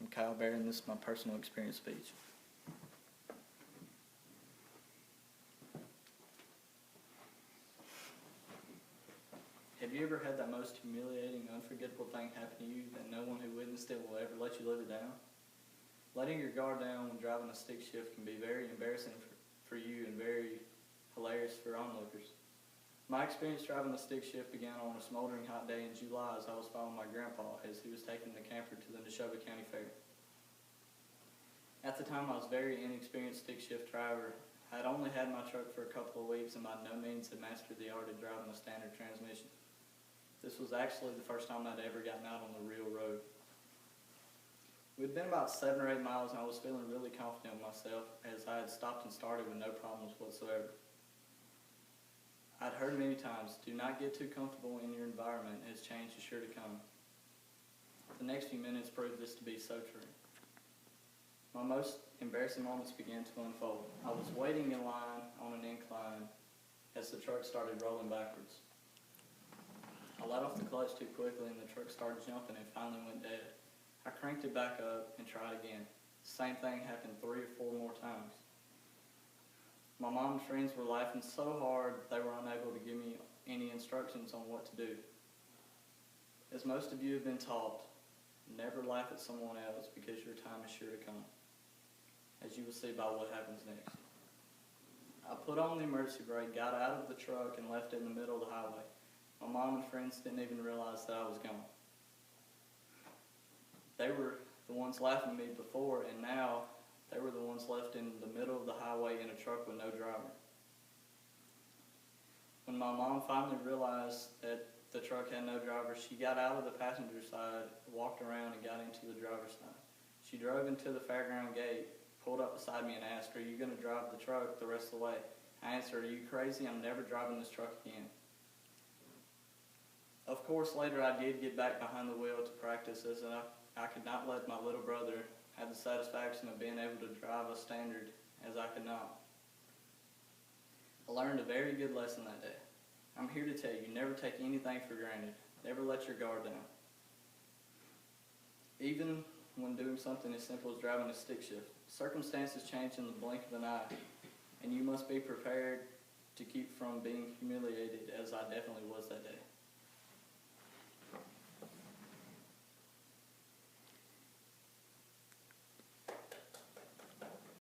I'm Kyle Barrett, and this is my personal experience speech. Have you ever had that most humiliating, unforgettable thing happen to you that no one who witnessed it will ever let you live it down? Letting your guard down when driving a stick shift can be very embarrassing for you and very hilarious for onlookers. My experience driving the stick shift began on a smoldering hot day in July as I was following my grandpa as he was taking the camper to the Neshoba County Fair. At the time, I was a very inexperienced stick shift driver. I had only had my truck for a couple of weeks and by no means had mastered the art of driving a standard transmission. This was actually the first time I'd ever gotten out on the real road. We'd been about 7 or 8 miles and I was feeling really confident with myself as I had stopped and started with no problems whatsoever. I'd heard many times, do not get too comfortable in your environment as change is sure to come. The next few minutes proved this to be so true. My most embarrassing moments began to unfold. I was waiting in line on an incline as the truck started rolling backwards. I let off the clutch too quickly and the truck started jumping and finally went dead. I cranked it back up and tried again. The same thing happened 3 or 4 more times. My mom and friends were laughing so hard they were unable to give me any instructions on what to do. As most of you have been taught, never laugh at someone else because your time is sure to come, as you will see by what happens next. I put on the emergency brake, got out of the truck, and left it in the middle of the highway. My mom and friends didn't even realize that I was gone. They were the ones laughing at me before, and now they were the ones left in the middle of the highway in a truck with no driver. When my mom finally realized that the truck had no driver, she got out of the passenger side, walked around, and got into the driver's side. She drove into the fairground gate, pulled up beside me, and asked, "Are you going to drive the truck the rest of the way?" I answered, "Are you crazy? I'm never driving this truck again." Of course, later I did get back behind the wheel to practice as I could not let my little brother have the satisfaction of being able to drive a standard as I could not. I learned a very good lesson that day. I'm here to tell you, never take anything for granted. Never let your guard down. Even when doing something as simple as driving a stick shift, circumstances change in the blink of an eye, and you must be prepared to keep from being humiliated as I definitely was that day.